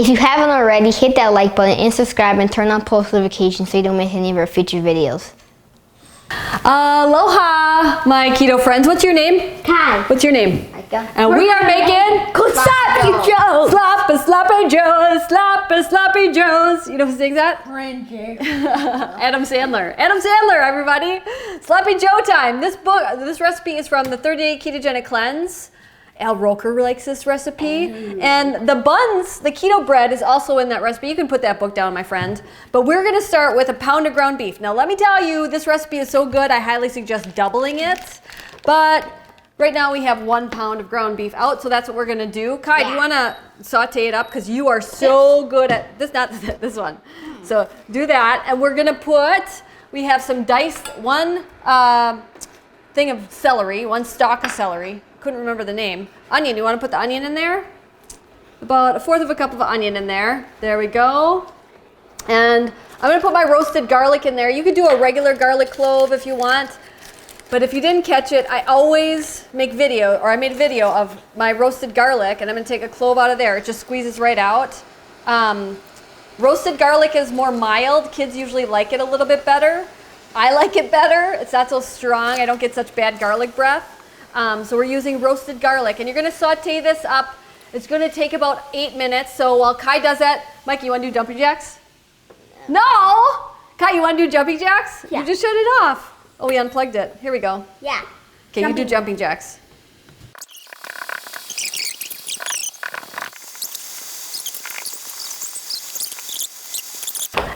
If you haven't already, hit that like button and subscribe and turn on post notifications so you don't miss any of our future videos. Aloha, my keto friends. What's your name? Kai. What's your name? Micah. And we are making Sloppy Joes. Sloppy Joes, Sloppy Joes. You know who sings that? Cringy. Adam Sandler. Adam Sandler, everybody. Sloppy Joe time. This recipe is from the 30-Day Ketogenic Cleanse. Al Roker likes this recipe. And the buns, the keto bread is also in that recipe. You can put that book down, my friend. But we're gonna start with a pound of ground beef. Now let me tell you, this recipe is so good, I highly suggest doubling it. But right now we have 1 pound of ground beef out, so that's what we're gonna do. Kai, do you wanna saute it up? Because you are so good at this, not this one. So do that, and we're gonna we have some diced, one thing of celery, 1 stalk of celery. Couldn't remember the name. Onion, you want to put the onion in there? About 1/4 of a cup of onion in there. There we go. And I'm gonna put my roasted garlic in there. You could do a regular garlic clove if you want. But if you didn't catch it, I always make I made a video of my roasted garlic, and I'm gonna take a clove out of there. It just squeezes right out. Roasted garlic is more mild. Kids usually like it a little bit better. I like it better. It's not so strong. I don't get such bad garlic breath. So we're using roasted garlic, and you're gonna saute this up. It's gonna take about 8 minutes. So while Kai does that, Mike, you wanna do jumping jacks? No! Kai, you wanna do jumping jacks? Yeah. You just shut it off. Oh, we unplugged it. Here we go. Yeah. Okay, you do jumping jacks.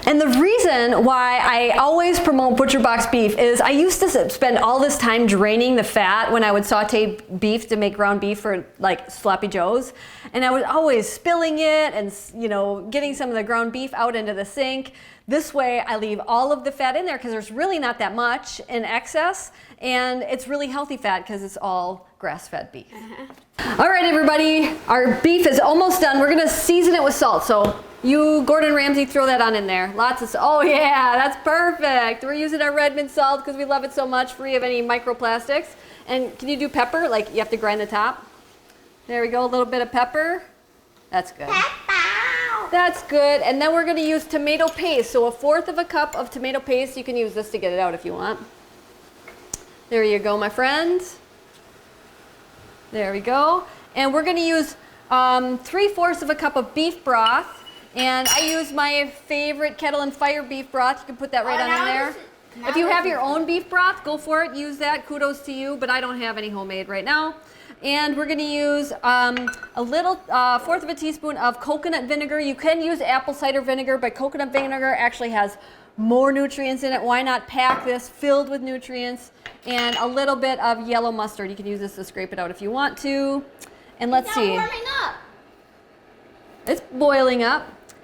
And the reason why I always promote butcher box beef is I used to spend all this time draining the fat when I would saute beef to make ground beef for like sloppy joes. And I was always spilling it and, you know, getting some of the ground beef out into the sink. This way I leave all of the fat in there because there's really not that much in excess. And it's really healthy fat because it's all grass-fed beef. All right, everybody, our beef is almost done. We're gonna season it with salt. So you, Gordon Ramsay, throw that on in there. Lots of salt. Oh yeah, that's perfect. We're using our Redmond salt because we love it so much, free of any microplastics. And can you do pepper? Like you have to grind the top. There we go, a little bit of pepper. That's good. That's good. And then we're gonna use tomato paste. So 1/4 of a cup of tomato paste. You can use this to get it out if you want. There you go, my friends. There we go. And we're gonna use 3/4 of a cup of beef broth. And I use my favorite Kettle and Fire beef broth. You can put that right on in there. If you have your own beef broth, go for it. Use that. Kudos to you. But I don't have any homemade right now. And we're going to use a little 1/4 of a teaspoon of coconut vinegar. You can use apple cider vinegar, but coconut vinegar actually has more nutrients in it. Why not pack this filled with nutrients? And a little bit of yellow mustard. You can use this to scrape it out if you want to. And let's see. It's warming up. It's boiling up.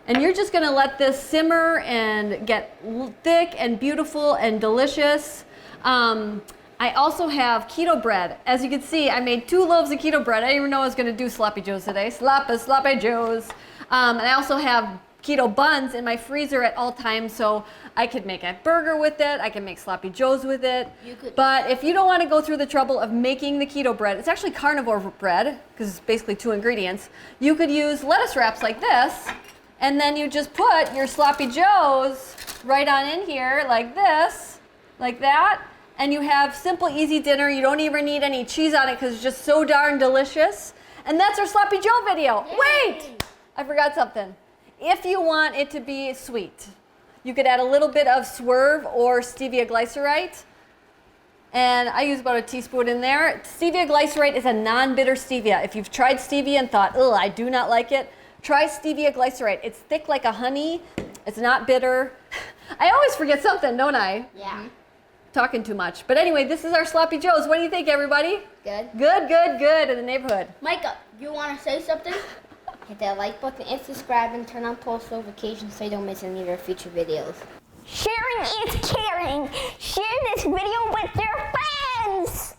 And you're just gonna let this simmer and get thick and beautiful and delicious. I also have keto bread. As you can see, I made 2 loaves of keto bread. I didn't even know I was gonna do sloppy joes today. Sloppy joes. And I also have keto buns in my freezer at all times, so I could make a burger with it. I can make sloppy joes with it. But if you don't want to go through the trouble of making the keto bread, it's actually carnivore bread because it's basically 2 ingredients. You could use lettuce wraps like this, and then you just put your sloppy joes right on in here like this, like that, and you have simple, easy dinner. You don't even need any cheese on it because it's just so darn delicious. And that's our sloppy joe video. Yay. Wait, I forgot something. If you want it to be sweet, you could add a little bit of swerve or stevia glycerite. And I use about a teaspoon in there. Stevia glycerite is a non-bitter stevia. If you've tried stevia and thought, ugh, I do not like it, try stevia glycerite. It's thick like a honey. It's not bitter. I always forget something, don't I? Yeah. Talking too much. But anyway, this is our sloppy joes. What do you think, everybody? Good. Good in the neighborhood. Micah, you want to say something? Hit that like button and subscribe and turn on post notifications so you don't miss any of our future videos. Sharing is caring. Share this video with your friends.